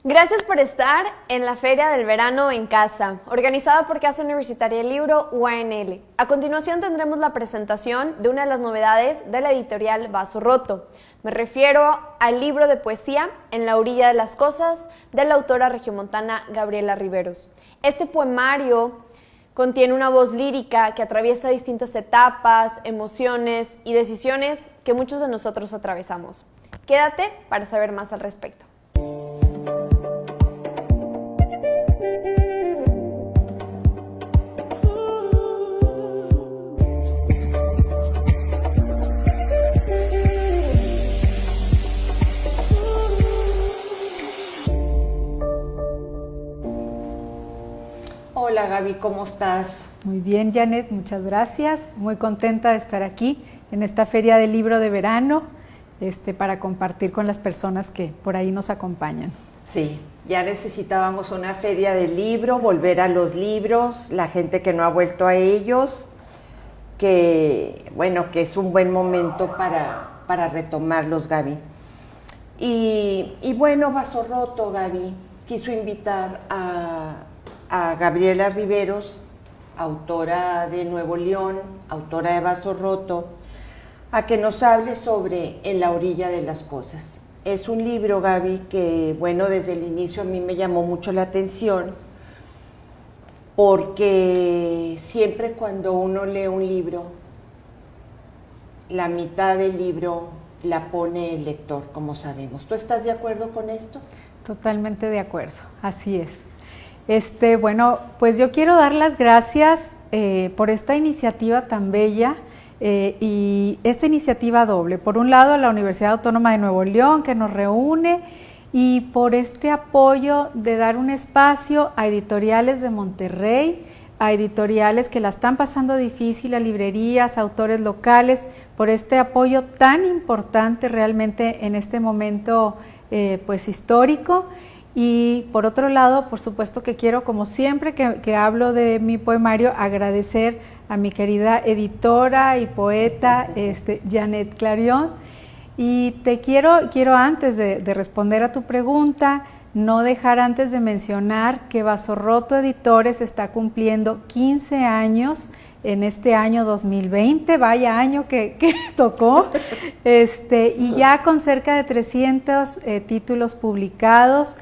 Gracias por estar en la Feria del Verano en Casa, organizada por Casa Universitaria del Libro UANL. A continuación tendremos la presentación de una de las novedades de la editorial Vaso Roto. Me refiero al libro de poesía En la orilla de las cosas, de la autora regiomontana Gabriela Riveros. Este poemario contiene una voz lírica que atraviesa distintas etapas, emociones y decisiones que muchos de nosotros atravesamos. Quédate para saber más al respecto. Hola Gaby, ¿cómo estás? Muy bien, Janet, muchas gracias. Muy contenta de estar aquí en esta Feria del Libro de Verano para compartir con las personas que por ahí nos acompañan. Sí, ya necesitábamos una feria del libro, volver a los libros, la gente que no ha vuelto a ellos, que es un buen momento para retomarlos, Gaby. Y bueno, Vaso Roto, Gaby, quiso invitar a Gabriela Riveros, autora de Nuevo León, autora de Vaso Roto, a que nos hable sobre En la orilla de las cosas. Es un libro, Gaby, que desde el inicio a mí me llamó mucho la atención, porque siempre cuando uno lee un libro, la mitad del libro la pone el lector, como sabemos. ¿Tú estás de acuerdo con esto? Totalmente de acuerdo, así es. Pues yo quiero dar las gracias por esta iniciativa tan bella y esta iniciativa doble. Por un lado, a la Universidad Autónoma de Nuevo León, que nos reúne, y por este apoyo de dar un espacio a editoriales de Monterrey, a editoriales que la están pasando difícil, a librerías, a autores locales, por este apoyo tan importante realmente en este momento histórico. Y por otro lado, por supuesto que quiero, como siempre que hablo de mi poemario, agradecer a mi querida editora y poeta Janet Clarion. Y quiero antes de responder a tu pregunta, no dejar antes de mencionar que Vaso Roto Editores está cumpliendo 15 años en este año 2020, vaya año que tocó, y ya con cerca de 300 títulos publicados,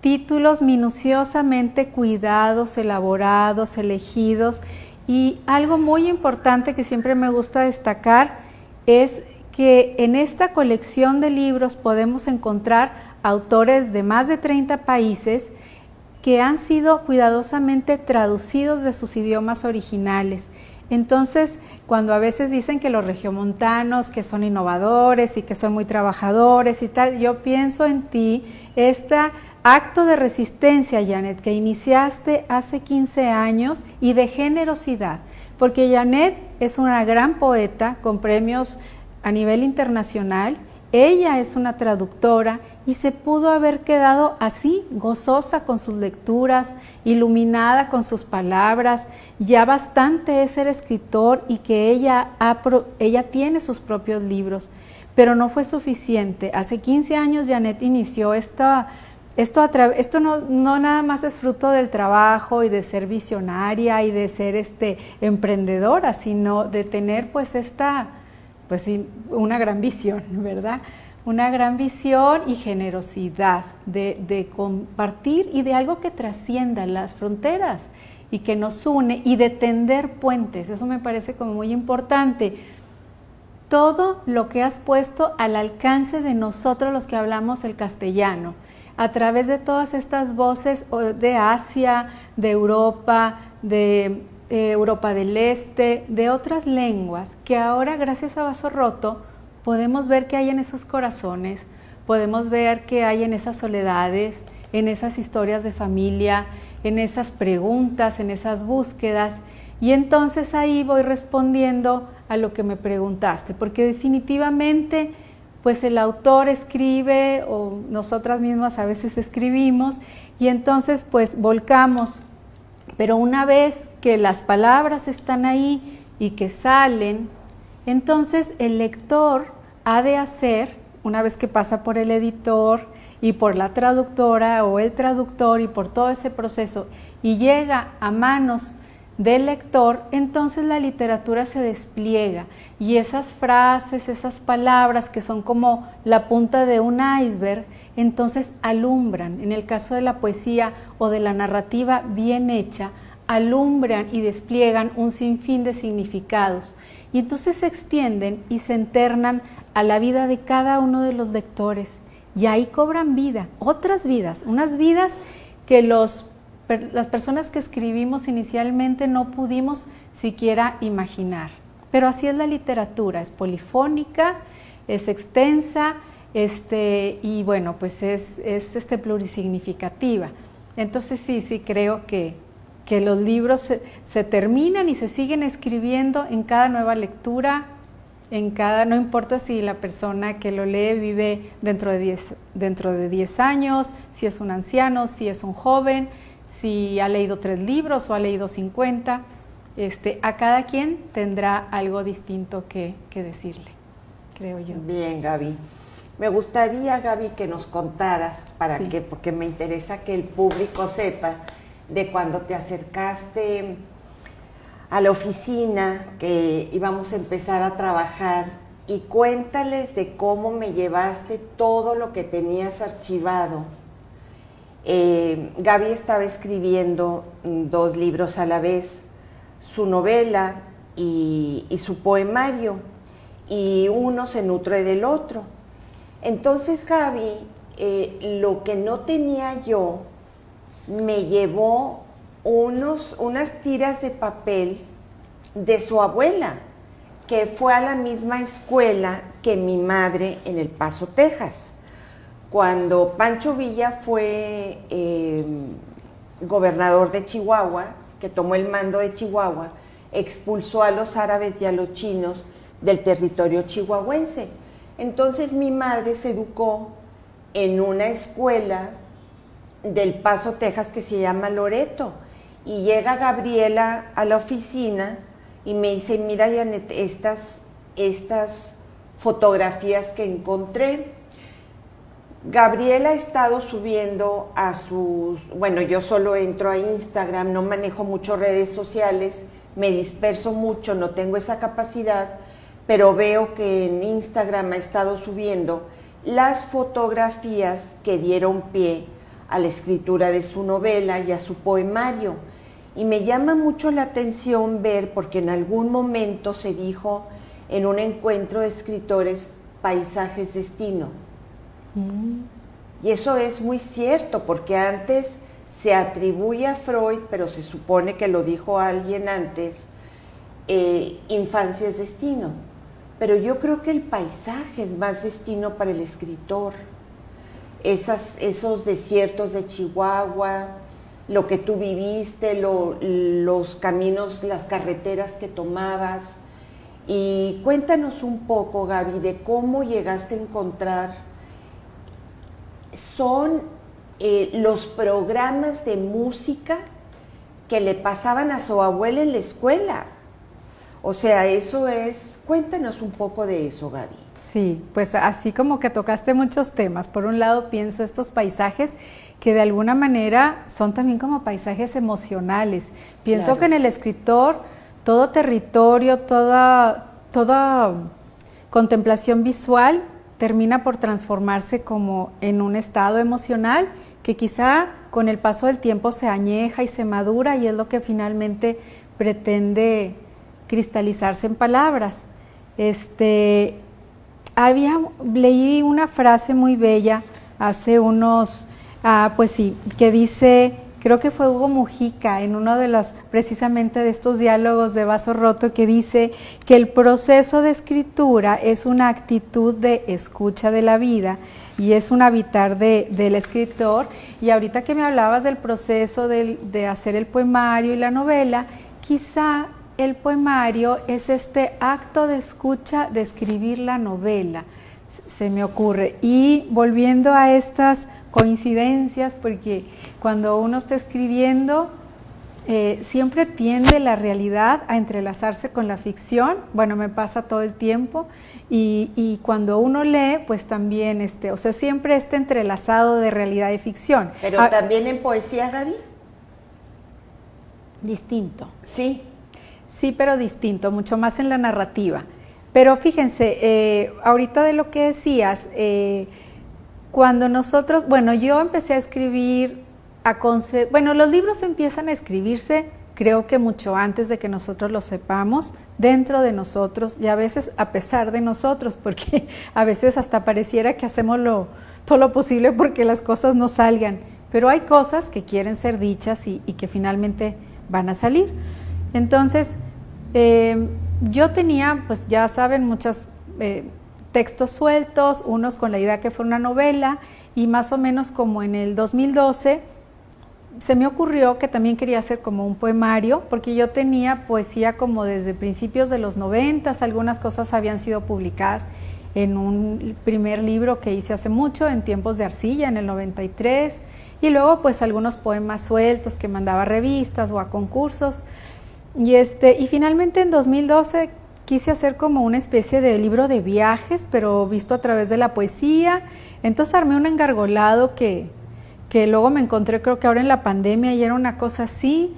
títulos minuciosamente cuidados, elaborados, elegidos, y algo muy importante que siempre me gusta destacar es que en esta colección de libros podemos encontrar autores de más de 30 países que han sido cuidadosamente traducidos de sus idiomas originales. Entonces, cuando a veces dicen que los regiomontanos, que son innovadores y que son muy trabajadores y tal, yo pienso en ti, acto de resistencia, Janet, que iniciaste hace 15 años y de generosidad, porque Janet es una gran poeta con premios a nivel internacional, ella es una traductora y se pudo haber quedado así, gozosa con sus lecturas, iluminada con sus palabras, ya bastante es ser escritor y que ella tiene sus propios libros, pero no fue suficiente. Hace 15 años Janet inició esto no nada más es fruto del trabajo y de ser visionaria y de ser emprendedora, sino de tener una gran visión, ¿verdad? Una gran visión y generosidad de compartir y de algo que trascienda las fronteras y que nos une y de tender puentes. Eso me parece como muy importante. Todo lo que has puesto al alcance de nosotros los que hablamos el castellano, a través de todas estas voces de Asia, de Europa del Este, de otras lenguas, que ahora gracias a Vaso Roto podemos ver que hay en esos corazones, podemos ver que hay en esas soledades, en esas historias de familia, en esas preguntas, en esas búsquedas, y entonces ahí voy respondiendo a lo que me preguntaste, porque definitivamente pues el autor escribe o nosotras mismas a veces escribimos y entonces pues volcamos, pero una vez que las palabras están ahí y que salen, entonces el lector ha de hacer, una vez que pasa por el editor y por la traductora o el traductor y por todo ese proceso y llega a manos del lector, entonces la literatura se despliega y esas frases, esas palabras que son como la punta de un iceberg, entonces alumbran. En el caso de la poesía o de la narrativa bien hecha, alumbran y despliegan un sinfín de significados y entonces se extienden y se internan a la vida de cada uno de los lectores y ahí cobran vida, otras vidas, unas vidas que las personas que escribimos inicialmente no pudimos siquiera imaginar. Pero así es la literatura, es polifónica, es extensa, y bueno, pues es plurisignificativa. Entonces sí creo que los libros se terminan y se siguen escribiendo en cada nueva lectura, no importa si la persona que lo lee vive dentro de 10 años, si es un anciano, si es un joven, si ha leído 3 libros o ha leído 50, a cada quien tendrá algo distinto que decirle, creo yo. Bien, Gaby. Me gustaría, Gaby, que nos contaras, porque me interesa que el público sepa de cuando te acercaste a la oficina, que íbamos a empezar a trabajar, y cuéntales de cómo me llevaste todo lo que tenías archivado. Gaby estaba escribiendo 2 libros a la vez, su novela y su poemario, y uno se nutre del otro. Entonces, Gaby, lo que no tenía yo, me llevó unas tiras de papel de su abuela, que fue a la misma escuela que mi madre en El Paso, Texas. Cuando Pancho Villa fue gobernador de Chihuahua, que tomó el mando de Chihuahua, expulsó a los árabes y a los chinos del territorio chihuahuense. Entonces mi madre se educó en una escuela del Paso, Texas, que se llama Loreto. Y llega Gabriela a la oficina y me dice, mira, Janet, estas fotografías que encontré. Gabriela ha estado subiendo bueno, yo solo entro a Instagram, no manejo mucho redes sociales, me disperso mucho, no tengo esa capacidad, pero veo que en Instagram ha estado subiendo las fotografías que dieron pie a la escritura de su novela y a su poemario. Y me llama mucho la atención ver, porque en algún momento se dijo en un encuentro de escritores, paisajes destino. Y eso es muy cierto, porque antes se atribuye a Freud, pero se supone que lo dijo alguien antes, infancia es destino. Pero yo creo que el paisaje es más destino para el escritor. Esos desiertos de Chihuahua, lo que tú viviste, los caminos, las carreteras que tomabas. Y cuéntanos un poco, Gaby, de cómo llegaste a encontrar, son los programas de música que le pasaban a su abuela en la escuela. O sea, eso es, cuéntanos un poco de eso, Gaby. Sí, pues así como que tocaste muchos temas. Por un lado pienso estos paisajes que de alguna manera son también como paisajes emocionales. Pienso claro que en el escritor todo territorio, toda contemplación visual termina por transformarse como en un estado emocional que quizá con el paso del tiempo se añeja y se madura y es lo que finalmente pretende cristalizarse en palabras. Leí una frase muy bella hace unos, pues sí, que dice, creo que fue Hugo Mujica en uno de los, precisamente de estos diálogos de Vaso Roto, que dice que el proceso de escritura es una actitud de escucha de la vida y es un habitar del escritor. Y ahorita que me hablabas del proceso de hacer el poemario y la novela, quizá el poemario es este acto de escucha de escribir la novela, se me ocurre. Y volviendo a estas coincidencias, porque cuando uno está escribiendo, siempre tiende la realidad a entrelazarse con la ficción. Bueno, me pasa todo el tiempo y cuando uno lee, pues también, o sea, siempre este entrelazado de realidad y ficción. Pero también en poesía, Gaby. Distinto. Sí. Sí, pero distinto, mucho más en la narrativa. Pero fíjense, ahorita de lo que decías, cuando nosotros, bueno, yo empecé a escribir, bueno, los libros empiezan a escribirse, creo que mucho antes de que nosotros lo sepamos, dentro de nosotros y a veces a pesar de nosotros, porque a veces hasta pareciera que hacemos todo lo posible porque las cosas no salgan, pero hay cosas que quieren ser dichas y que finalmente van a salir. Entonces, yo tenía, pues ya saben, muchos textos sueltos, unos con la idea que fue una novela, y más o menos como en el 2012 se me ocurrió que también quería hacer como un poemario, porque yo tenía poesía como desde principios de los 90, algunas cosas habían sido publicadas en un primer libro que hice hace mucho, en Tiempos de Arcilla, en el 93, y luego pues algunos poemas sueltos que mandaba a revistas o a concursos. Y finalmente en 2012 quise hacer como una especie de libro de viajes, pero visto a través de la poesía. Entonces armé un engargolado que luego me encontré, creo que ahora en la pandemia, y era una cosa así.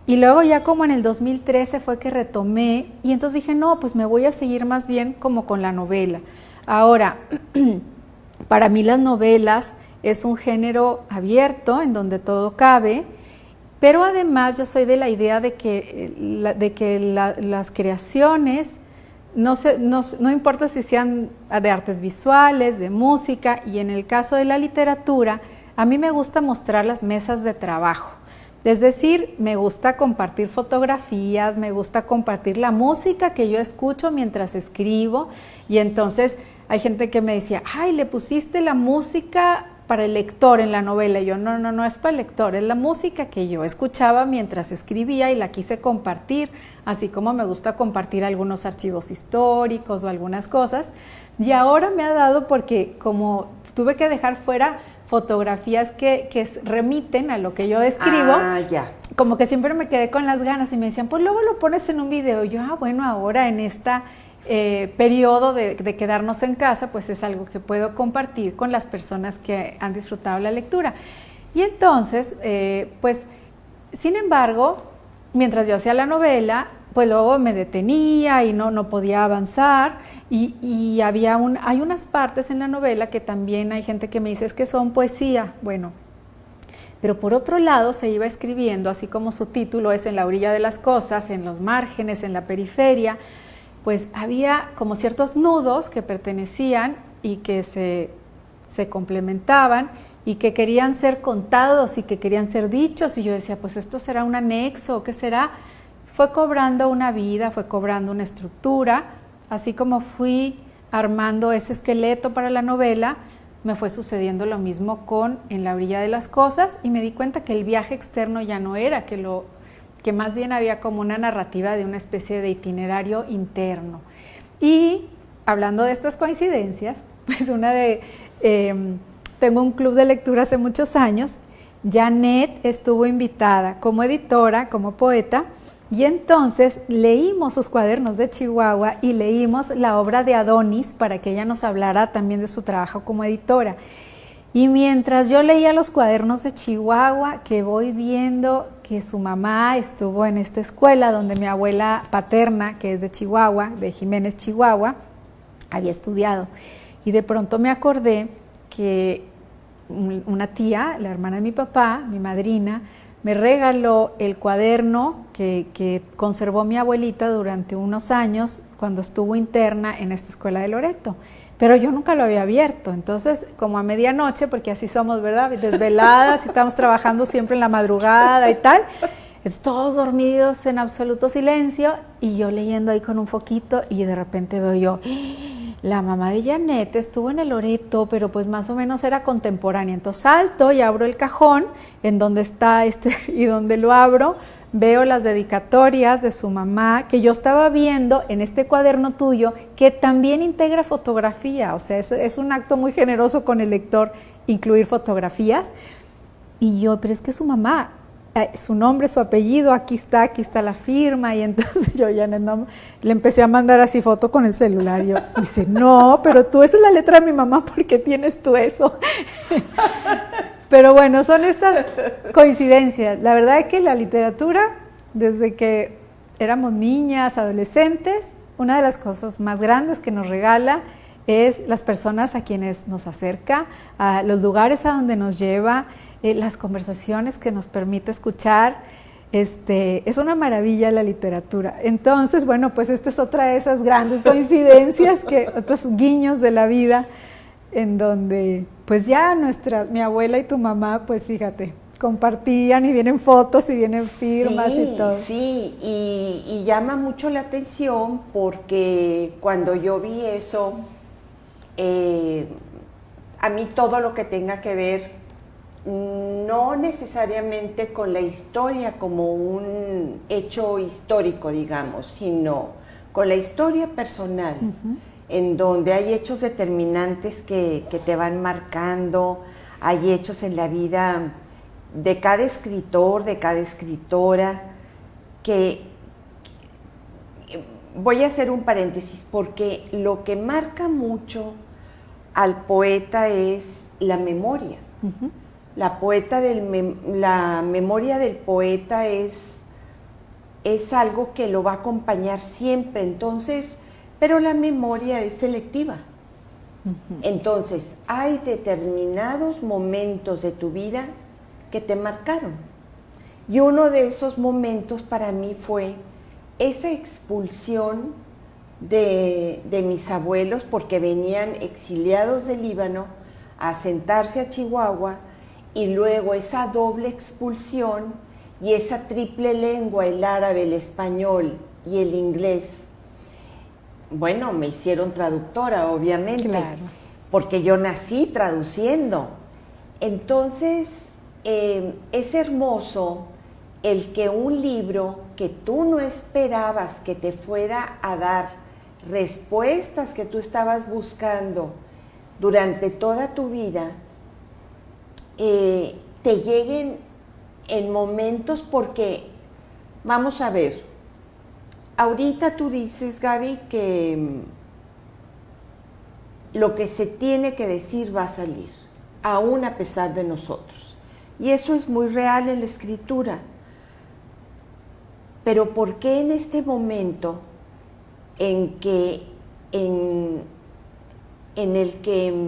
Y luego ya como en el 2013 fue que retomé, y entonces dije, no, pues me voy a seguir más bien como con la novela. Ahora, para mí las novelas es un género abierto en donde todo cabe, pero además yo soy de la idea de que las creaciones, no importa si sean de artes visuales, de música, y en el caso de la literatura, a mí me gusta mostrar las mesas de trabajo. Es decir, me gusta compartir fotografías, me gusta compartir la música que yo escucho mientras escribo, y entonces hay gente que me decía, ay, le pusiste la música para el lector en la novela. Y yo, no es para el lector, es la música que yo escuchaba mientras escribía y la quise compartir, así como me gusta compartir algunos archivos históricos o algunas cosas. Y ahora me ha dado, porque como tuve que dejar fuera fotografías que remiten a lo que yo escribo, como que siempre me quedé con las ganas y me decían, pues luego lo pones en un video. Y yo, bueno, ahora en esta periodo de quedarnos en casa, pues es algo que puedo compartir con las personas que han disfrutado la lectura. Y entonces, pues, sin embargo, mientras yo hacía la novela, pues luego me detenía y no podía avanzar, y hay unas partes en la novela que también hay gente que me dice, es que son poesía. Bueno, pero por otro lado se iba escribiendo, así como su título es En la orilla de las cosas, en los márgenes, en la periferia, pues había como ciertos nudos que pertenecían y que se complementaban y que querían ser contados y que querían ser dichos, y yo decía, pues esto será un anexo, ¿qué será? Fue cobrando una vida, fue cobrando una estructura, así como fui armando ese esqueleto para la novela, me fue sucediendo lo mismo con En la orilla de las cosas, y me di cuenta que el viaje externo ya no era, que más bien había como una narrativa de una especie de itinerario interno. Y hablando de estas coincidencias, pues tengo un club de lectura hace muchos años, Janet estuvo invitada como editora, como poeta, y entonces leímos sus cuadernos de Chihuahua y leímos la obra de Adonis para que ella nos hablara también de su trabajo como editora. Y mientras yo leía los cuadernos de Chihuahua, que voy viendo que su mamá estuvo en esta escuela donde mi abuela paterna, que es de Chihuahua, de Jiménez, Chihuahua, había estudiado. Y de pronto me acordé que una tía, la hermana de mi papá, mi madrina, me regaló el cuaderno que conservó mi abuelita durante unos años cuando estuvo interna en esta escuela de Loreto. Pero yo nunca lo había abierto. Entonces, como a medianoche, porque así somos, ¿verdad? Desveladas, y estamos trabajando siempre en la madrugada y tal, todos dormidos en absoluto silencio, y yo leyendo ahí con un foquito, y de repente veo yo, la mamá de Janet estuvo en el Loreto, pero pues más o menos era contemporánea. Entonces salto y abro el cajón en donde está y donde lo abro, veo las dedicatorias de su mamá, que yo estaba viendo en este cuaderno tuyo, que también integra fotografía. O sea, es un acto muy generoso con el lector incluir fotografías. Y yo, pero es que su mamá, su nombre, su apellido, aquí está la firma, y entonces yo ya no, le empecé a mandar así foto con el celular, y yo, dice, no, pero tú, esa es la letra de mi mamá, ¿por qué tienes tú eso? Pero bueno, son estas coincidencias. La verdad es que la literatura, desde que éramos niñas, adolescentes, una de las cosas más grandes que nos regala es las personas a quienes nos acerca, a los lugares a donde nos lleva, las conversaciones que nos permite escuchar. Es una maravilla la literatura. Entonces, bueno, pues esta es otra de esas grandes coincidencias, otros guiños de la vida, en donde pues ya mi abuela y tu mamá, pues fíjate, compartían y vienen fotos y vienen firmas y todo. Sí, y llama mucho la atención porque cuando yo vi eso, a mí todo lo que tenga que ver, no necesariamente con la historia como un hecho histórico, digamos, sino con la historia personal, en donde hay hechos determinantes que te van marcando, hay hechos en la vida de cada escritor, de cada escritora, que voy a hacer un paréntesis, porque lo que marca mucho al poeta es la memoria. La memoria del poeta es algo que lo va a acompañar siempre, entonces, pero la memoria es selectiva. Entonces, hay determinados momentos de tu vida que te marcaron. Y uno de esos momentos para mí fue esa expulsión de mis abuelos, porque venían exiliados del Líbano a asentarse a Chihuahua, y luego esa doble expulsión y esa triple lengua, el árabe, el español y el inglés. Bueno, me hicieron traductora, obviamente, claro, porque yo nací traduciendo. Entonces, es hermoso el que un libro que tú no esperabas que te fuera a dar respuestas que tú estabas buscando durante toda tu vida, te lleguen en momentos, porque, vamos a ver, ahorita tú dices, Gaby, que lo que se tiene que decir va a salir, aún a pesar de nosotros. Y eso es muy real en la escritura. Pero ¿por qué en este momento en el que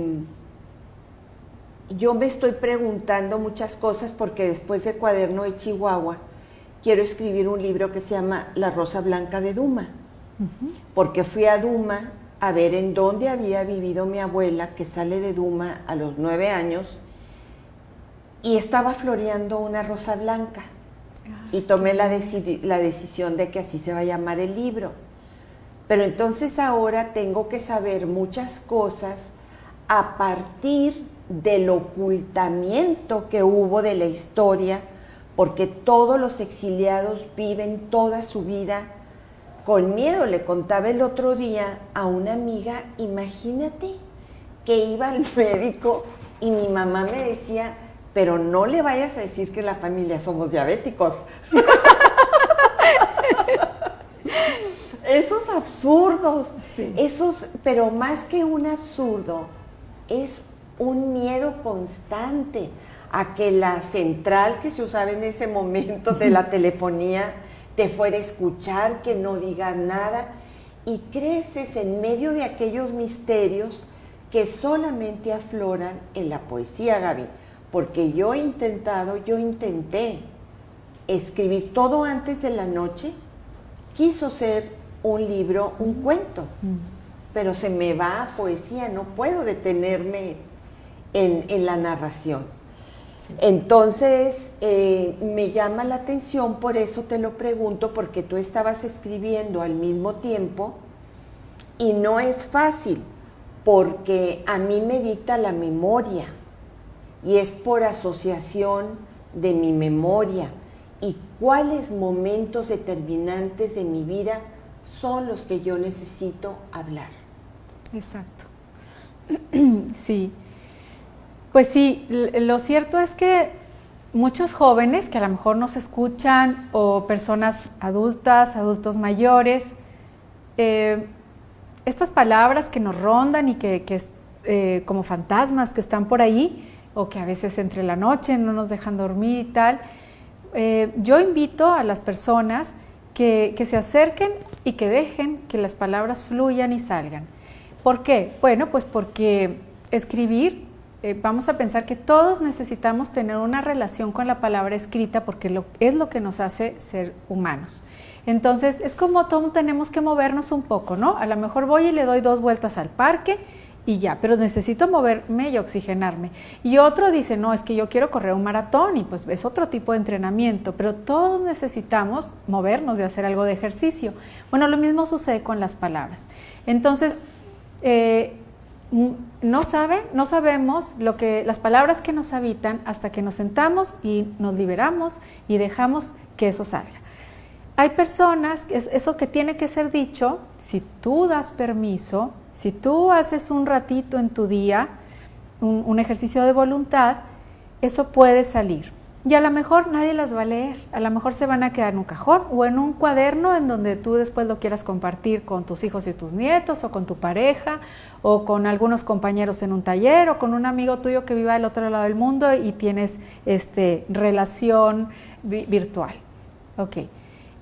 yo me estoy preguntando muchas cosas, porque después de Cuaderno de Chihuahua quiero escribir un libro que se llama La Rosa Blanca de Duma, porque fui a Duma a ver en dónde había vivido mi abuela, que sale de Duma a los 9 años, y estaba floreando una rosa blanca, y tomé la decisión de que así se va a llamar el libro. Pero entonces ahora tengo que saber muchas cosas a partir del ocultamiento que hubo de la historia, porque todos los exiliados viven toda su vida con miedo. Le contaba el otro día a una amiga, imagínate que iba al médico y mi mamá me decía, pero no le vayas a decir que la familia somos diabéticos. Esos absurdos, sí. Pero más que un absurdo, es un miedo constante a que la central que se usaba en ese momento de la telefonía te fuera a escuchar, que no diga nada, y creces en medio de aquellos misterios que solamente afloran en la poesía, Gaby, porque yo intenté escribir todo antes de la noche, quiso ser un libro, un cuento, pero se me va a poesía, no puedo detenerme en la narración. Sí. Entonces, me llama la atención, por eso te lo pregunto, porque tú estabas escribiendo al mismo tiempo y no es fácil, porque a mí me dicta la memoria y es por asociación de mi memoria y cuáles momentos determinantes de mi vida son los que yo necesito hablar. Exacto. Sí. Pues sí, lo cierto es que muchos jóvenes que a lo mejor nos escuchan o personas adultas, adultos mayores, estas palabras que nos rondan y que como fantasmas que están por ahí o que a veces entre la noche no nos dejan dormir y tal, yo invito a las personas que se acerquen y que dejen que las palabras fluyan y salgan. ¿Por qué? Bueno, pues porque escribir, vamos a pensar que todos necesitamos tener una relación con la palabra escrita porque es lo que nos hace ser humanos. Entonces, es como todos tenemos que movernos un poco, ¿no? A lo mejor voy y le doy 2 vueltas al parque y ya, pero necesito moverme y oxigenarme. Y otro dice, no, es que yo quiero correr un maratón y pues es otro tipo de entrenamiento, pero todos necesitamos movernos y hacer algo de ejercicio. Bueno, lo mismo sucede con las palabras. Entonces, no sabemos las palabras que nos habitan hasta que nos sentamos y nos liberamos y dejamos que eso salga. Hay personas, eso que tiene que ser dicho, si tú das permiso, si tú haces un ratito en tu día, un ejercicio de voluntad, eso puede salir. Y a lo mejor nadie las va a leer, a lo mejor se van a quedar en un cajón o en un cuaderno en donde tú después lo quieras compartir con tus hijos y tus nietos o con tu pareja o con algunos compañeros en un taller o con un amigo tuyo que viva del otro lado del mundo y tienes relación virtual. Ok.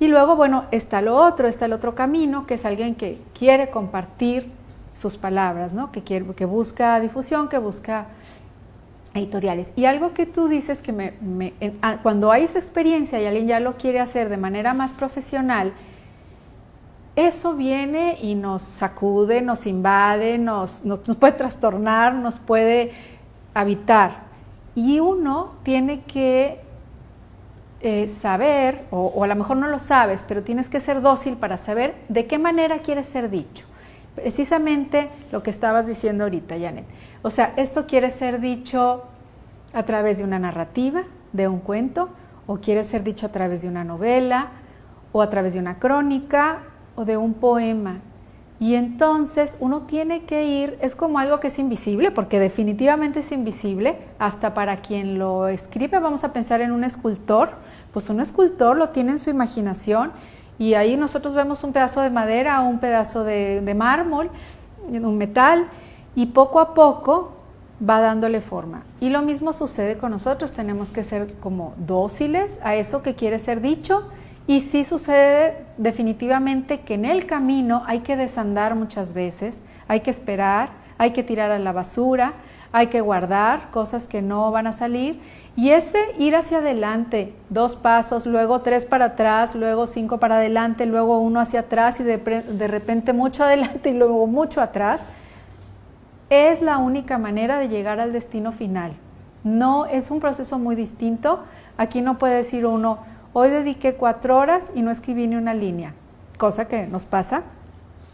Y luego, bueno, está el otro camino, que es alguien que quiere compartir sus palabras, ¿no? Que busca difusión, que busca editoriales. Y algo que tú dices que cuando hay esa experiencia y alguien ya lo quiere hacer de manera más profesional, eso viene y nos sacude, nos invade, nos puede trastornar, nos puede habitar. Y uno tiene que saber, o a lo mejor no lo sabes, pero tienes que ser dócil para saber de qué manera quiere ser dicho. Precisamente lo que estabas diciendo ahorita, Janet. O sea, esto quiere ser dicho a través de una narrativa, de un cuento, o quiere ser dicho a través de una novela, o a través de una crónica, o de un poema. Y entonces uno tiene que ir, es como algo que es invisible, porque definitivamente es invisible, hasta para quien lo escribe. Vamos a pensar en un escultor, pues un escultor lo tiene en su imaginación y ahí nosotros vemos un pedazo de madera, un pedazo de mármol, un metal, y poco a poco va dándole forma. Y lo mismo sucede con nosotros, tenemos que ser como dóciles a eso que quiere ser dicho. Y sí sucede definitivamente que en el camino hay que desandar muchas veces, hay que esperar, hay que tirar a la basura, hay que guardar cosas que no van a salir y ese ir hacia adelante, 2 pasos, luego 3 para atrás, luego 5 para adelante, luego 1 hacia atrás y de repente mucho adelante y luego mucho atrás, es la única manera de llegar al destino final. No es un proceso muy distinto, aquí no puede decir uno, hoy dediqué 4 horas y no escribí ni una línea, cosa que nos pasa,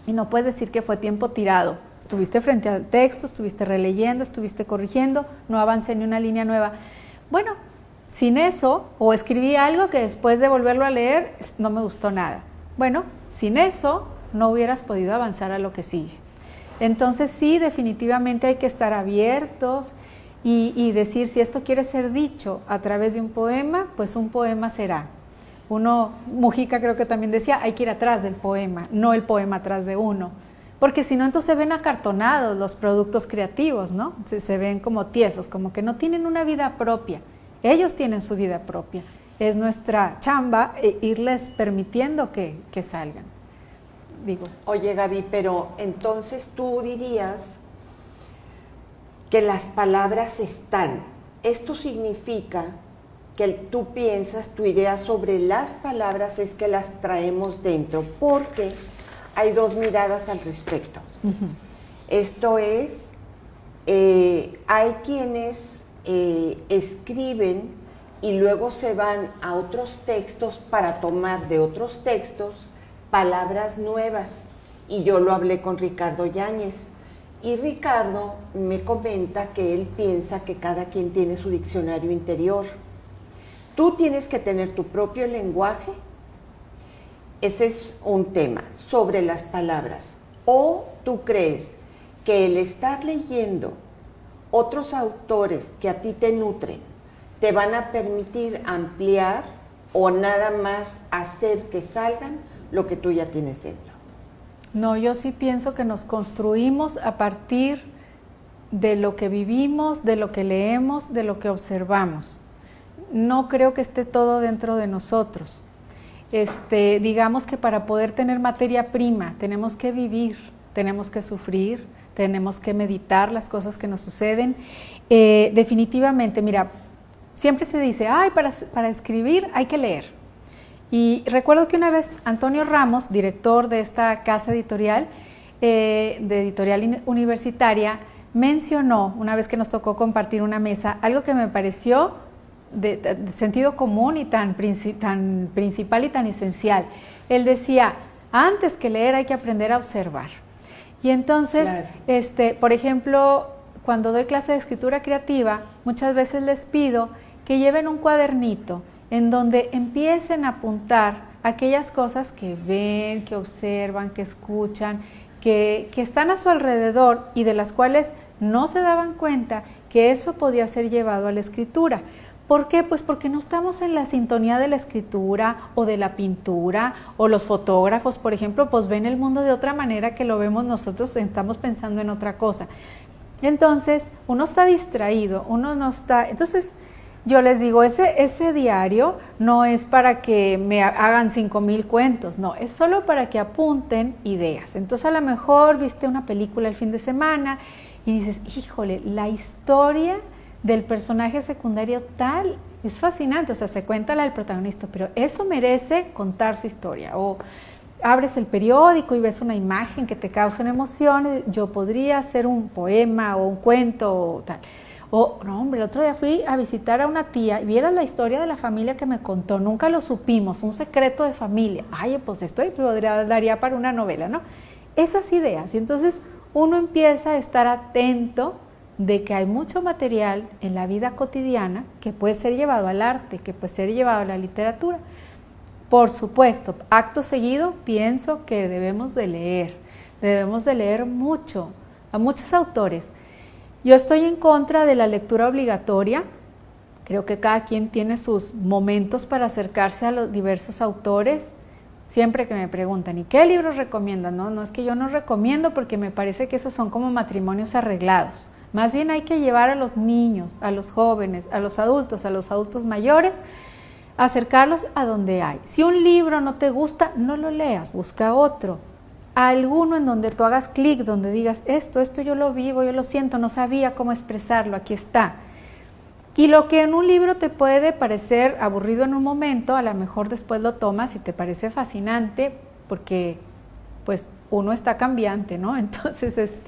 y no puedes decir que fue tiempo tirado. Estuviste frente al texto, estuviste releyendo, estuviste corrigiendo, no avancé ni una línea nueva. Bueno, sin eso, o escribí algo que después de volverlo a leer no me gustó nada. Bueno, sin eso no hubieras podido avanzar a lo que sigue. Entonces sí, definitivamente hay que estar abiertos, y decir, si esto quiere ser dicho a través de un poema, pues un poema será. Mujica creo que también decía, hay que ir atrás del poema, no el poema atrás de uno, porque si no entonces se ven acartonados los productos creativos, ¿no? Se ven como tiesos, como que no tienen una vida propia. Ellos tienen su vida propia. Es nuestra chamba irles permitiendo que salgan. Digo. Oye, Gaby, pero entonces tú dirías que las palabras están. Esto significa que tú piensas, tu idea sobre las palabras es que las traemos dentro, porque hay 2 miradas al respecto. Uh-huh. Esto es, hay quienes escriben y luego se van a otros textos para tomar de otros textos palabras nuevas. Y yo lo hablé con Ricardo Yáñez. Y Ricardo me comenta que él piensa que cada quien tiene su diccionario interior. Tú tienes que tener tu propio lenguaje. Ese es un tema sobre las palabras. ¿O tú crees que el estar leyendo otros autores que a ti te nutren, te van a permitir ampliar o nada más hacer que salgan lo que tú ya tienes dentro. No, yo sí pienso que nos construimos a partir de lo que vivimos, de lo que leemos, de lo que observamos. No creo que esté todo dentro de nosotros. Digamos que para poder tener materia prima tenemos que vivir, tenemos que sufrir, tenemos que meditar las cosas que nos suceden. Definitivamente, mira, siempre se dice, ay, para escribir hay que leer. Y recuerdo que una vez Antonio Ramos, director de esta casa editorial, de editorial universitaria, mencionó, una vez que nos tocó compartir una mesa, algo que me pareció de sentido común y tan principal y tan esencial. Él decía, antes que leer hay que aprender a observar. Y entonces, claro, por ejemplo, cuando doy clase de escritura creativa, muchas veces les pido que lleven un cuadernito en donde empiecen a apuntar aquellas cosas que ven, que observan, que escuchan, que están a su alrededor y de las cuales no se daban cuenta que eso podía ser llevado a la escritura. ¿Por qué? Pues porque no estamos en la sintonía de la escritura o de la pintura, o los fotógrafos, por ejemplo, pues ven el mundo de otra manera que lo vemos nosotros, estamos pensando en otra cosa. Entonces, uno está distraído, uno no está... Entonces, yo les digo, ese diario no es para que me hagan 5,000 cuentos, no, es solo para que apunten ideas. Entonces, a lo mejor viste una película el fin de semana y dices, híjole, la historia del personaje secundario tal es fascinante, o sea, se cuenta la del protagonista, pero eso merece contar su historia. O abres el periódico y ves una imagen que te causa una emoción, yo podría hacer un poema o un cuento o tal. O, no hombre, el otro día fui a visitar a una tía y vieras la historia de la familia que me contó, nunca lo supimos, un secreto de familia. Ay, pues esto daría para una novela, ¿no? Esas ideas, y entonces uno empieza a estar atento de que hay mucho material en la vida cotidiana que puede ser llevado al arte, que puede ser llevado a la literatura. Por supuesto, acto seguido pienso que debemos de leer mucho, a muchos autores. Yo estoy en contra de la lectura obligatoria, creo que cada quien tiene sus momentos para acercarse a los diversos autores. Siempre que me preguntan, ¿y qué libros recomiendan? No es que yo no recomiendo porque me parece que esos son como matrimonios arreglados. Más bien hay que llevar a los niños, a los jóvenes, a los adultos mayores, acercarlos a donde hay. Si un libro no te gusta, no lo leas, busca otro. Alguno en donde tú hagas clic, donde digas, esto yo lo vivo, yo lo siento, no sabía cómo expresarlo, aquí está. Y lo que en un libro te puede parecer aburrido en un momento, a lo mejor después lo tomas y te parece fascinante, porque pues uno está cambiante, ¿no? Entonces,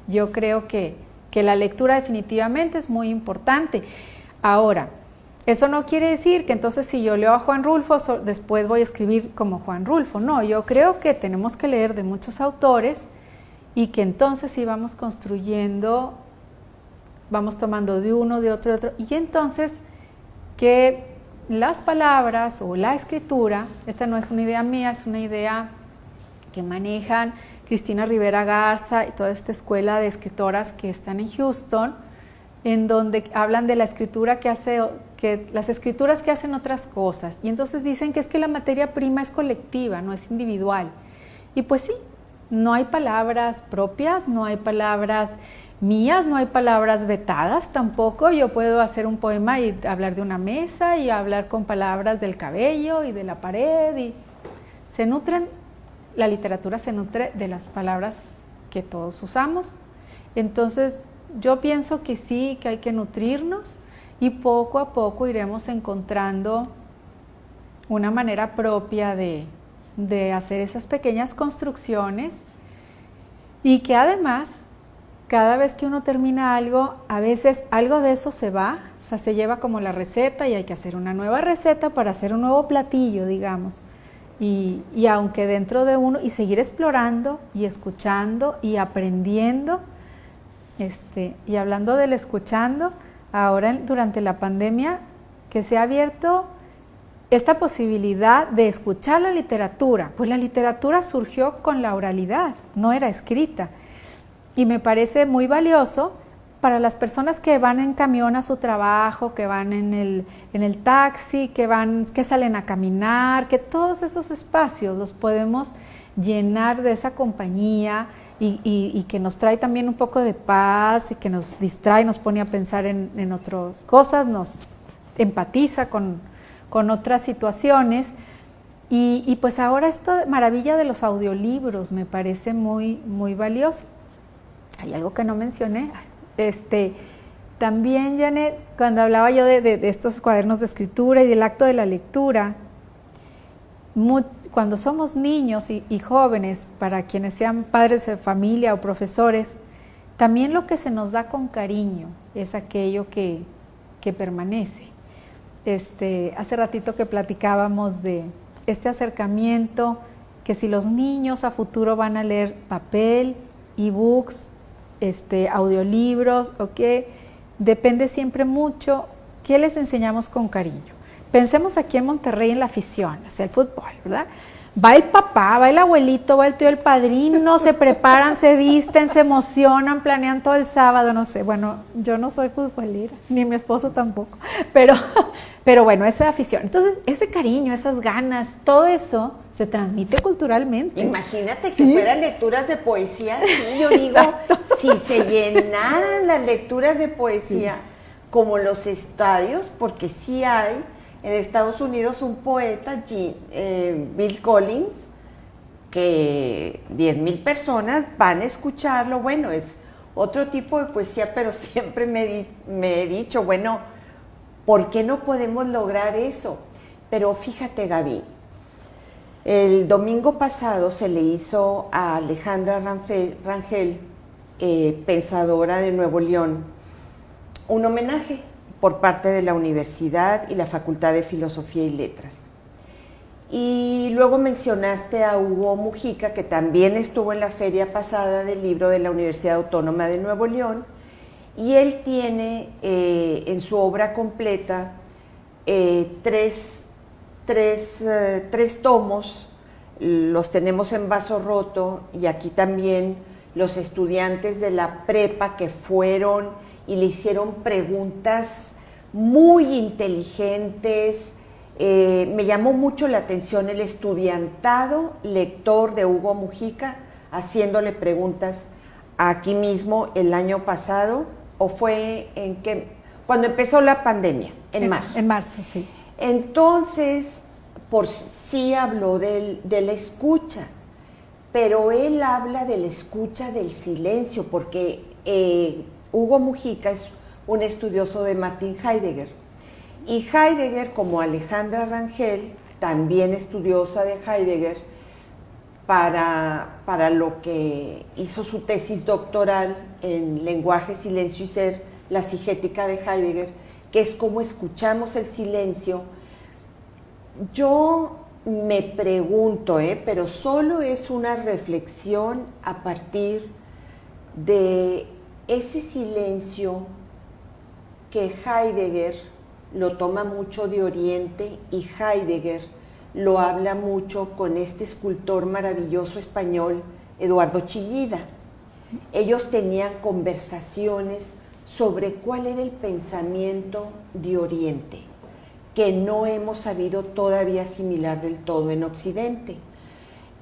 yo creo que la lectura definitivamente es muy importante. Ahora, eso no quiere decir que entonces si yo leo a Juan Rulfo, después voy a escribir como Juan Rulfo. No, yo creo que tenemos que leer de muchos autores y que entonces sí vamos construyendo, vamos tomando de uno, de otro, y entonces que las palabras o la escritura, esta no es una idea mía, es una idea que manejan Cristina Rivera Garza y toda esta escuela de escritoras que están en Houston, en donde hablan de la escritura que las escrituras que hacen otras cosas, y entonces dicen que es que la materia prima es colectiva, no es individual. Y pues sí, no hay palabras propias, no hay palabras mías, no hay palabras vetadas tampoco. Yo puedo hacer un poema y hablar de una mesa y hablar con palabras del cabello y de la pared, y la literatura se nutre de las palabras que todos usamos. Entonces yo pienso que sí, que hay que nutrirnos, y poco a poco iremos encontrando una manera propia de hacer esas pequeñas construcciones, y que además cada vez que uno termina algo, a veces algo de eso se va, o sea, se lleva como la receta y hay que hacer una nueva receta para hacer un nuevo platillo, digamos. Y aunque dentro de uno, y seguir explorando y escuchando y aprendiendo, y hablando del escuchando, ahora durante la pandemia que se ha abierto esta posibilidad de escuchar la literatura, pues la literatura surgió con la oralidad, no era escrita, y me parece muy valioso para las personas que van en camión a su trabajo, que van en el taxi, que salen a caminar, que todos esos espacios los podemos llenar de esa compañía y que nos trae también un poco de paz y que nos distrae, nos pone a pensar en otras cosas, nos empatiza con otras situaciones. Y pues ahora esto, maravilla de los audiolibros, me parece muy, muy valioso. Hay algo que no mencioné. También, Janet, cuando hablaba yo de estos cuadernos de escritura y del acto de la lectura, cuando somos niños y jóvenes, para quienes sean padres de familia o profesores, también lo que se nos da con cariño es aquello que permanece. Hace ratito que platicábamos de este acercamiento, que si los niños a futuro van a leer papel, ebooks, audiolibros, depende siempre mucho qué les enseñamos con cariño. Pensemos aquí en Monterrey en la afición, o sea, el fútbol, ¿verdad? Va el papá, va el abuelito, va el tío, el padrino, se preparan, se visten, se emocionan, planean todo el sábado, no sé. Bueno, yo no soy futbolera, ni mi esposo tampoco, pero bueno, esa es afición. Entonces, ese cariño, esas ganas, todo eso se transmite culturalmente. Imagínate que fueran lecturas de poesía, sí, yo digo, si se llenaran las lecturas de poesía como los estadios, porque sí hay en Estados Unidos un poeta, Bill Collins, que 10,000 personas van a escucharlo. Bueno, es otro tipo de poesía, pero siempre me he dicho, bueno, ¿por qué no podemos lograr eso? Pero fíjate, Gaby, el domingo pasado se le hizo a Alejandra Rangel, pensadora de Nuevo León, un homenaje por parte de la universidad y la Facultad de Filosofía y Letras. Y luego mencionaste a Hugo Mujica, que también estuvo en la feria pasada del libro de la Universidad Autónoma de Nuevo León, y él tiene en su obra completa tres tomos, los tenemos en Vaso Roto, y aquí también los estudiantes de la prepa que fueron y le hicieron preguntas muy inteligentes. Me llamó mucho la atención el estudiantado lector de Hugo Mujica haciéndole preguntas aquí mismo el año pasado, o fue cuando empezó la pandemia, en marzo. En marzo, sí. Entonces, sí habló de la escucha, pero él habla de la escucha del silencio, porque Hugo Mujica es un estudioso de Martin Heidegger, y Heidegger, como Alejandra Rangel, también estudiosa de Heidegger, para lo que hizo su tesis doctoral en Lenguaje, Silencio y Ser, la sigética de Heidegger, que es cómo escuchamos el silencio. Yo me pregunto, pero solo es una reflexión a partir de ese silencio que Heidegger lo toma mucho de Oriente, y Heidegger lo habla mucho con este escultor maravilloso español, Eduardo Chillida. Ellos tenían conversaciones sobre cuál era el pensamiento de Oriente, que no hemos sabido todavía asimilar del todo en Occidente.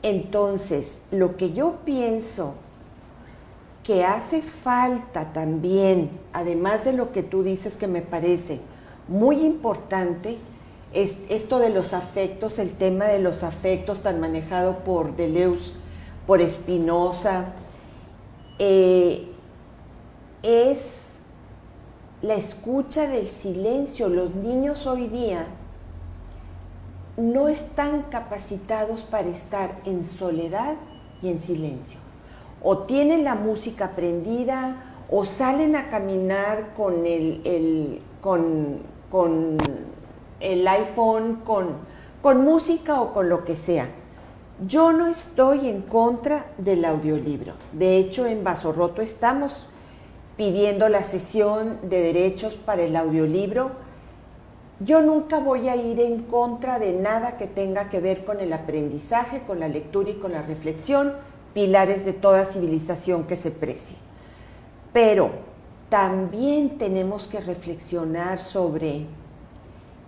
Entonces, lo que yo pienso que hace falta también, además de lo que tú dices que me parece muy importante, es esto de los afectos, el tema de los afectos tan manejado por Deleuze, por Spinoza, es la escucha del silencio. Los niños hoy día no están capacitados para estar en soledad y en silencio. O tienen la música prendida, o salen a caminar con el iPhone, con música o con lo que sea. Yo no estoy en contra del audiolibro. De hecho, en Vaso Roto estamos pidiendo la cesión de derechos para el audiolibro. Yo nunca voy a ir en contra de nada que tenga que ver con el aprendizaje, con la lectura y con la reflexión, pilares de toda civilización que se precie. Pero también tenemos que reflexionar sobre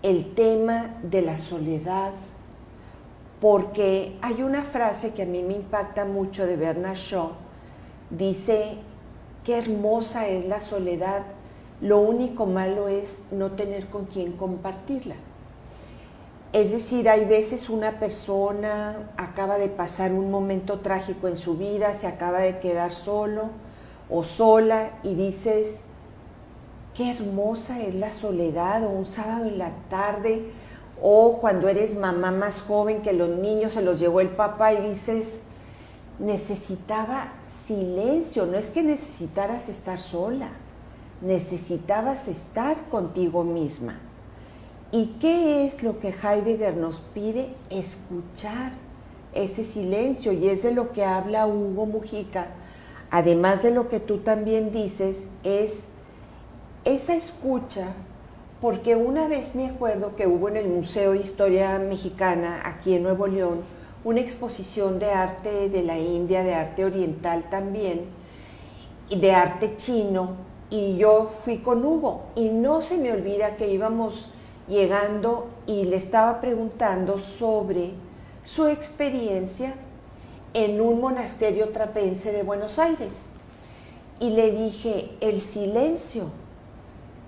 el tema de la soledad, porque hay una frase que a mí me impacta mucho de Bernard Shaw. Dice, qué hermosa es la soledad, lo único malo es no tener con quién compartirla. Es decir, hay veces una persona acaba de pasar un momento trágico en su vida, se acaba de quedar solo o sola y dices, qué hermosa es la soledad, o un sábado en la tarde, o cuando eres mamá más joven que los niños se los llevó el papá y dices, necesitaba silencio, no es que necesitaras estar sola, necesitabas estar contigo misma. ¿Y qué es lo que Heidegger nos pide? Escuchar ese silencio, y es de lo que habla Hugo Mujica, además de lo que tú también dices, es esa escucha, porque una vez me acuerdo que hubo en el Museo de Historia Mexicana, aquí en Nuevo León, una exposición de arte de la India, de arte oriental también, y de arte chino, y yo fui con Hugo, y no se me olvida que íbamos llegando y le estaba preguntando sobre su experiencia en un monasterio trapense de Buenos Aires. Y le dije, el silencio,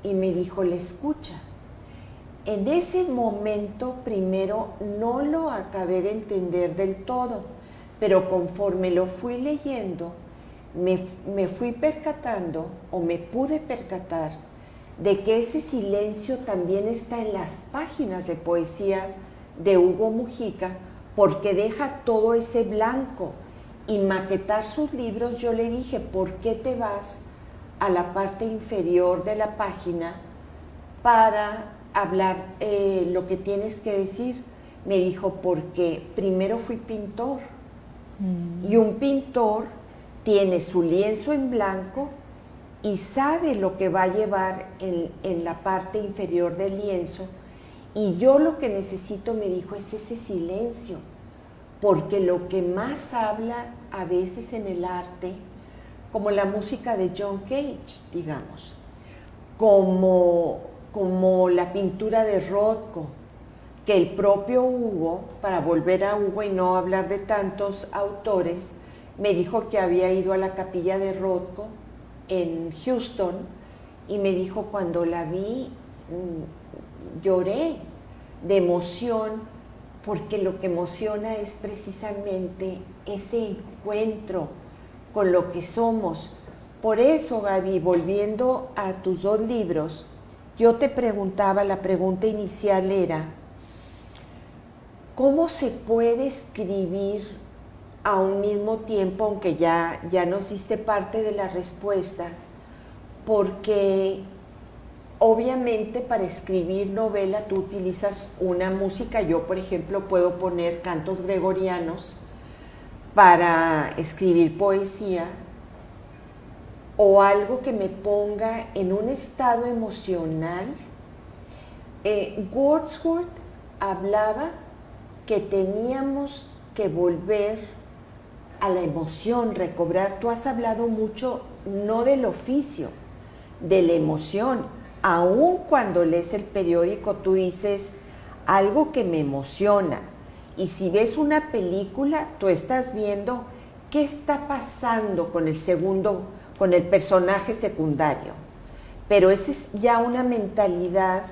y me dijo, la escucha. En ese momento primero no lo acabé de entender del todo, pero conforme lo fui leyendo, me fui percatando, o me pude percatar, de que ese silencio también está en las páginas de poesía de Hugo Mujica, porque deja todo ese blanco. Y maquetar sus libros, yo le dije, ¿por qué te vas a la parte inferior de la página para hablar lo que tienes que decir? Me dijo, porque primero fui pintor, y un pintor tiene su lienzo en blanco y sabe lo que va a llevar en la parte inferior del lienzo, y yo lo que necesito, me dijo, es ese silencio, porque lo que más habla a veces en el arte, como la música de John Cage, digamos, como la pintura de Rothko, que el propio Hugo, para volver a Hugo y no hablar de tantos autores, me dijo que había ido a la capilla de Rothko en Houston, y me dijo, cuando la vi, lloré de emoción, porque lo que emociona es precisamente ese encuentro con lo que somos. Por eso, Gaby, volviendo a tus dos libros, yo te preguntaba, la pregunta inicial era, ¿cómo se puede escribir a un mismo tiempo, aunque ya nos diste parte de la respuesta? Porque obviamente para escribir novela tú utilizas una música. Yo, por ejemplo, puedo poner cantos gregorianos para escribir poesía, o algo que me ponga en un estado emocional. Wordsworth hablaba que teníamos que volver a la emoción, recobrar. Tú has hablado mucho, no del oficio, de la emoción. Aún cuando lees el periódico, tú dices algo que me emociona. Y si ves una película, tú estás viendo qué está pasando con el personaje secundario. Pero esa es ya una mentalidad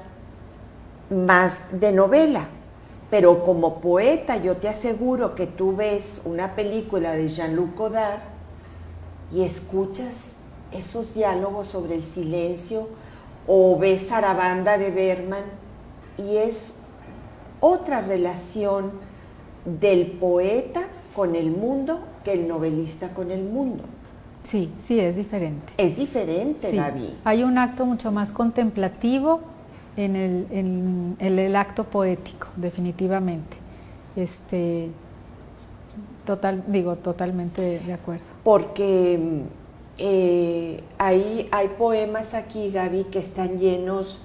más de novela. Pero como poeta, yo te aseguro que tú ves una película de Jean-Luc Godard y escuchas esos diálogos sobre el silencio, o ves Sarabanda de Berman, y es otra relación del poeta con el mundo que el novelista con el mundo. Sí, sí, es diferente. Es diferente, Sí, Gaby. hay un acto mucho más contemplativo en el acto poético, definitivamente. Totalmente de acuerdo. Porque hay poemas aquí, Gaby, que están llenos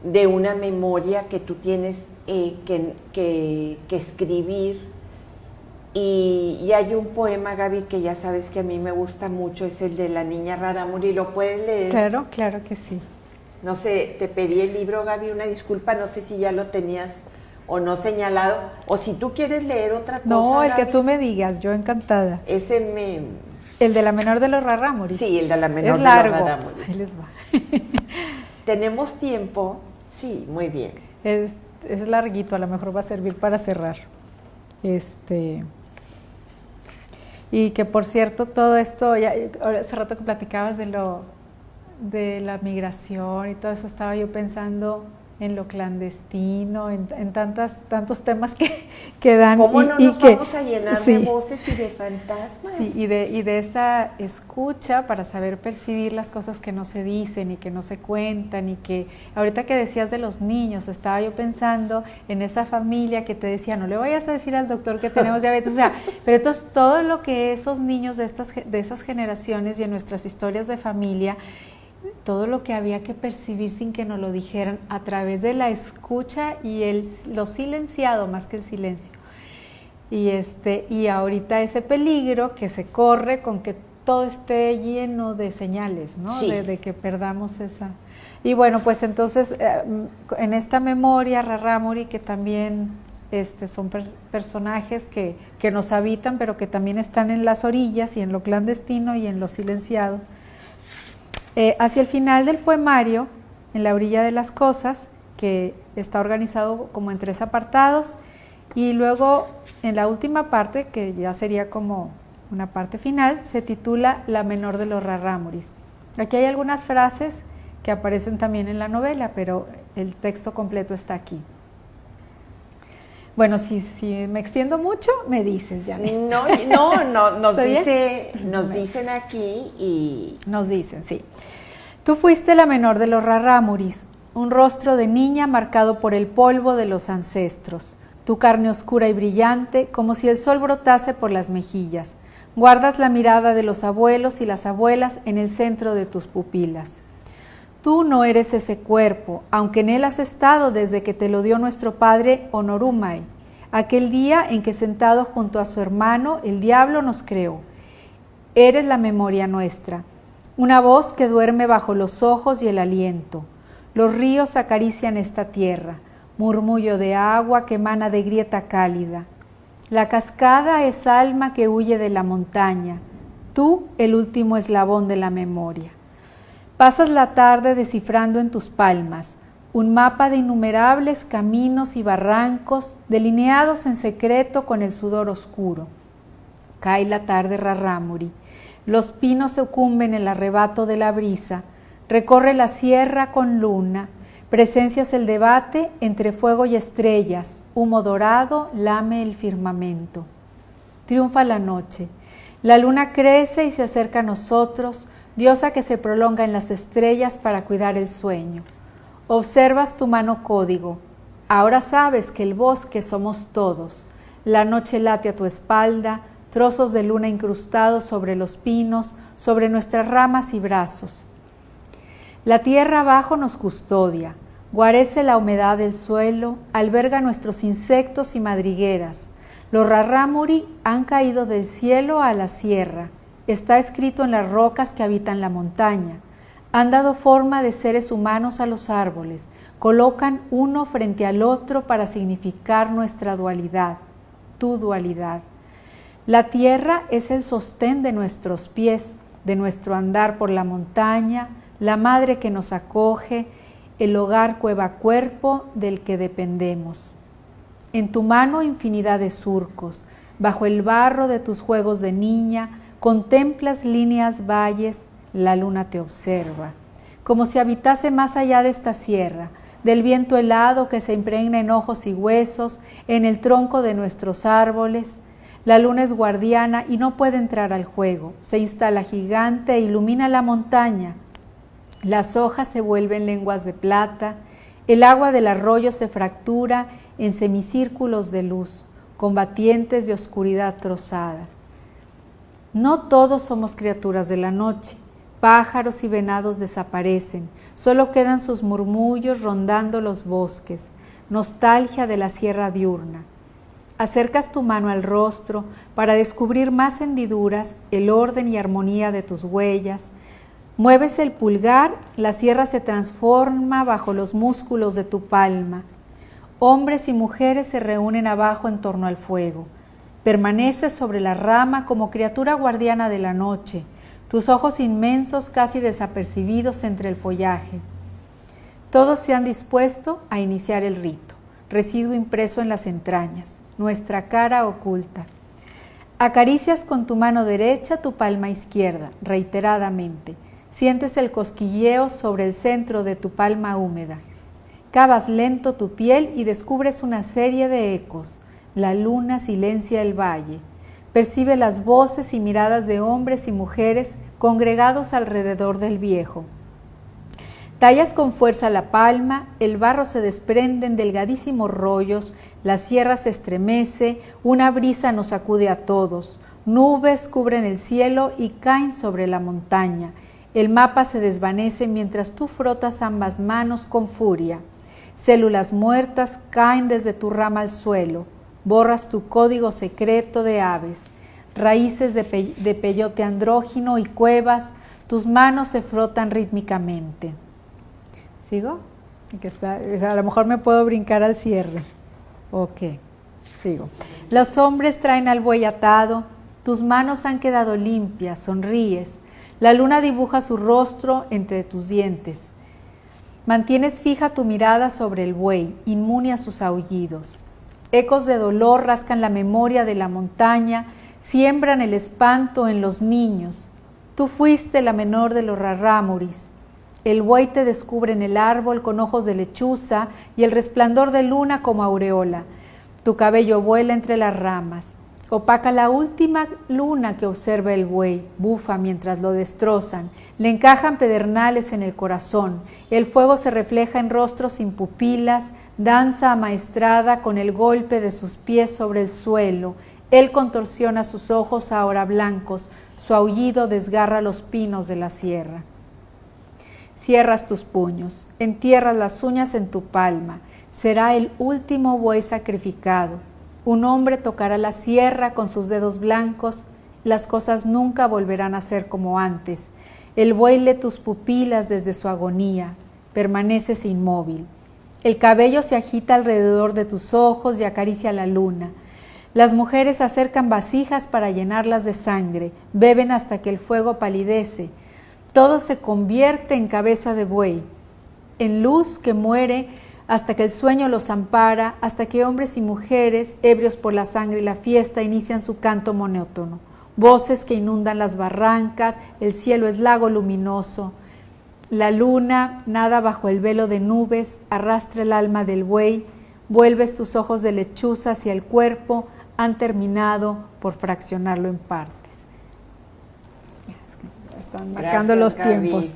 de una memoria que tú tienes que escribir, Y hay un poema, Gaby, que ya sabes que a mí me gusta mucho, es el de la niña Rarámuri. ¿Lo puedes leer? Claro, claro que sí. No sé, te pedí el libro, Gaby, una disculpa, no sé si ya lo tenías o no señalado, o si tú quieres leer otra cosa. No, el Gaby, que tú me digas, yo encantada. Ese me... El de la menor de los rarámuris. Sí, el de la menor es de largo. los rarámuris. Ahí les va. ¿Tenemos tiempo? Sí, muy bien. Es larguito, a lo mejor va a servir para cerrar. Y que por cierto, todo esto, ya, hace rato que platicabas de la migración y todo eso, estaba yo pensando en lo clandestino, en tantos temas que dan. ¿Cómo no nos vamos a llenar sí, de voces y de fantasmas? Sí, y de esa escucha para saber percibir las cosas que no se dicen y que no se cuentan, y que ahorita que decías de los niños, estaba yo pensando en esa familia que te decía, no le vayas a decir al doctor que tenemos diabetes, o sea, pero entonces todo lo que esos niños de esas generaciones y en nuestras historias de familia, todo lo que había que percibir sin que nos lo dijeran a través de la escucha y lo silenciado más que el silencio. Y ahorita ese peligro que se corre con que todo esté lleno de señales, ¿no? Sí. De que perdamos esa. Y bueno, pues entonces en esta memoria Rarámuri, que también son personajes que nos habitan, pero que también están en las orillas y en lo clandestino y en lo silenciado. Hacia el final del poemario, en la orilla de las cosas, que está organizado como en 3 apartados, y luego en la última parte, que ya sería como una parte final, se titula La menor de los rarámuris. Aquí hay algunas frases que aparecen también en la novela, pero el texto completo está aquí. Bueno, si me extiendo mucho, me dices, Janet. No, nos ¿Está dicen aquí y... Nos dicen, sí. Tú fuiste la menor de los rarámuris, un rostro de niña marcado por el polvo de los ancestros, tu carne oscura y brillante, como si el sol brotase por las mejillas. Guardas la mirada de los abuelos y las abuelas en el centro de tus pupilas. Tú no eres ese cuerpo, aunque en él has estado desde que te lo dio nuestro padre Onorumai, aquel día en que sentado junto a su hermano el diablo nos creó. Eres la memoria nuestra, una voz que duerme bajo los ojos y el aliento. Los ríos acarician esta tierra, murmullo de agua que emana de grieta cálida. La cascada es alma que huye de la montaña, tú el último eslabón de la memoria. Pasas la tarde descifrando en tus palmas un mapa de innumerables caminos y barrancos delineados en secreto con el sudor oscuro. Cae la tarde Rarámuri, los pinos sucumben en el arrebato de la brisa, recorre la sierra con luna, presencias el debate entre fuego y estrellas, humo dorado lame el firmamento. Triunfa la noche, la luna crece y se acerca a nosotros, diosa que se prolonga en las estrellas para cuidar el sueño. Observas tu mano código, ahora sabes que el bosque somos todos, la noche late a tu espalda, trozos de luna incrustados sobre los pinos, sobre nuestras ramas y brazos. La tierra abajo nos custodia, guarece la humedad del suelo, alberga nuestros insectos y madrigueras. Los rarámuri han caído del cielo a la sierra, está escrito en las rocas que habitan la montaña. Han dado forma de seres humanos a los árboles, colocan uno frente al otro para significar nuestra dualidad, tu dualidad. La tierra es el sostén de nuestros pies, de nuestro andar por la montaña, la madre que nos acoge, el hogar cueva-cuerpo del que dependemos. En tu mano infinidad de surcos, bajo el barro de tus juegos de niña, contemplas líneas, valles, la luna te observa, como si habitase más allá de esta sierra, del viento helado que se impregna en ojos y huesos, en el tronco de nuestros árboles. La luna es guardiana y no puede entrar al juego, se instala gigante e ilumina la montaña. Las hojas se vuelven lenguas de plata, el agua del arroyo se fractura en semicírculos de luz, combatientes de oscuridad trozada. No todos somos criaturas de la noche, pájaros y venados desaparecen, solo quedan sus murmullos rondando los bosques, nostalgia de la sierra diurna. Acercas tu mano al rostro para descubrir más hendiduras, el orden y armonía de tus huellas. Mueves el pulgar, la sierra se transforma bajo los músculos de tu palma. Hombres y mujeres se reúnen abajo en torno al fuego. Permaneces sobre la rama como criatura guardiana de la noche, tus ojos inmensos casi desapercibidos entre el follaje. Todos se han dispuesto a iniciar el rito, residuo impreso en las entrañas, nuestra cara oculta. Acaricias con tu mano derecha tu palma izquierda, reiteradamente. Sientes el cosquilleo sobre el centro de tu palma húmeda. Cavas lento tu piel y descubres una serie de ecos. La luna silencia el valle. Percibe las voces y miradas de hombres y mujeres congregados alrededor del viejo. Tallas con fuerza la palma, el barro se desprende en delgadísimos rollos, la sierra se estremece, una brisa nos sacude a todos, nubes cubren el cielo y caen sobre la montaña. El mapa se desvanece mientras tú frotas ambas manos con furia. Células muertas caen desde tu rama al suelo. Borras tu código secreto de aves. Raíces de peyote andrógino y cuevas, tus manos se frotan rítmicamente. ¿Sigo? A lo mejor me puedo brincar al cierre. Ok, sigo. Los hombres traen al buey atado, tus manos han quedado limpias, sonríes. La luna dibuja su rostro entre tus dientes. Mantienes fija tu mirada sobre el buey, inmune a sus aullidos. Ecos de dolor rascan la memoria de la montaña, siembran el espanto en los niños. Tú fuiste la menor de los rarámuris. El buey te descubre en el árbol con ojos de lechuza y el resplandor de luna como aureola. Tu cabello vuela entre las ramas. Opaca la última luna que observa el buey, bufa mientras lo destrozan, le encajan pedernales en el corazón, el fuego se refleja en rostros sin pupilas, danza amaestrada con el golpe de sus pies sobre el suelo, él contorsiona sus ojos ahora blancos, su aullido desgarra los pinos de la sierra. Cierras tus puños, entierras las uñas en tu palma, será el último buey sacrificado. Un hombre tocará la sierra con sus dedos blancos, las cosas nunca volverán a ser como antes. El buey lee tus pupilas desde su agonía, permaneces inmóvil. El cabello se agita alrededor de tus ojos y acaricia la luna. Las mujeres acercan vasijas para llenarlas de sangre, beben hasta que el fuego palidece. Todo se convierte en cabeza de buey, en luz que muere hasta que el sueño los ampara, hasta que hombres y mujeres, ebrios por la sangre y la fiesta, inician su canto monótono. Voces que inundan las barrancas, el cielo es lago luminoso. La luna nada bajo el velo de nubes, arrastra el alma del buey, vuelves tus ojos de lechuza hacia el cuerpo, han terminado por fraccionarlo en partes. Están marcando los tiempos.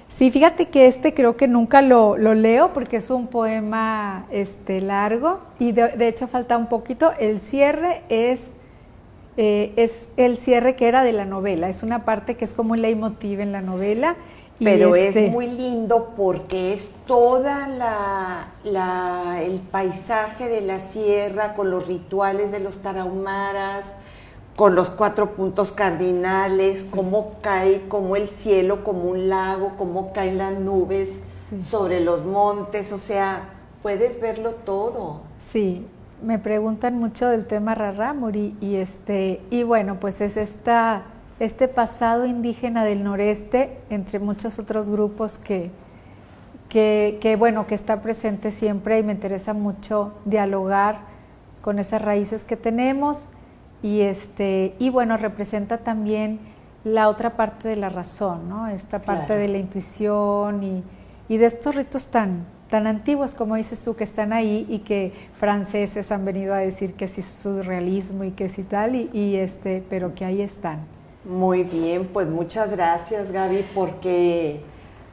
Sí, fíjate que creo que nunca lo leo porque es un poema largo y de hecho falta un poquito. El cierre es el cierre que era de la novela, es una parte que es como un leitmotiv en la novela. Pero es muy lindo porque es toda el paisaje de la sierra con los rituales de los tarahumaras, con los 4 puntos cardinales, sí. Cómo cae, como el cielo, como un lago, cómo caen las nubes sí. Sobre los montes, o sea, puedes verlo todo. Sí, me preguntan mucho del tema rarámuri y bueno, pues es este pasado indígena del noreste, entre muchos otros grupos que está presente siempre y me interesa mucho dialogar con esas raíces que tenemos. Y bueno, representa también la otra parte de la razón, ¿no? Esta parte claro. De la intuición y de estos ritos tan antiguos, como dices tú, que están ahí y que franceses han venido a decir que sí es surrealismo y que sí tal, pero que ahí están. Muy bien, pues muchas gracias, Gaby, porque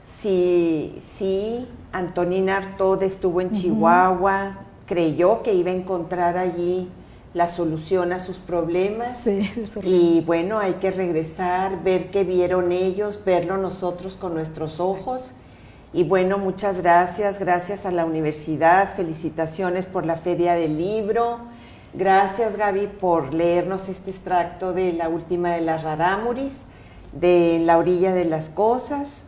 sí, Antonina Artaud estuvo en Chihuahua, creyó que iba a encontrar allí la solución a sus problemas sí, y bueno, hay que regresar, ver qué vieron ellos, verlo nosotros con nuestros ojos y bueno, muchas gracias a la universidad, felicitaciones por la Feria del Libro, Gracias, Gaby, por leernos este extracto de la última de las Rarámuris, de La orilla de las cosas.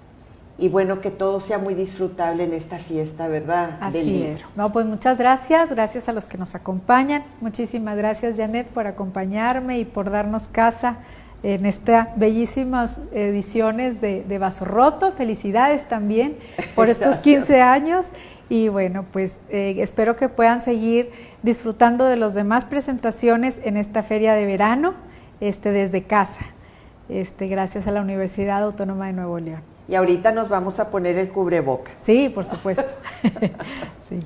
Y bueno, que todo sea muy disfrutable en esta fiesta, ¿verdad? Así es. No, pues muchas gracias a los que nos acompañan. Muchísimas gracias, Janet, por acompañarme y por darnos casa en estas bellísimas ediciones de Vaso Roto. Felicidades también por estos 15 años. Y bueno, pues espero que puedan seguir disfrutando de las demás presentaciones en esta feria de verano desde casa. Gracias a la Universidad Autónoma de Nuevo León. Y ahorita nos vamos a poner el cubrebocas. Sí, por supuesto. Sí.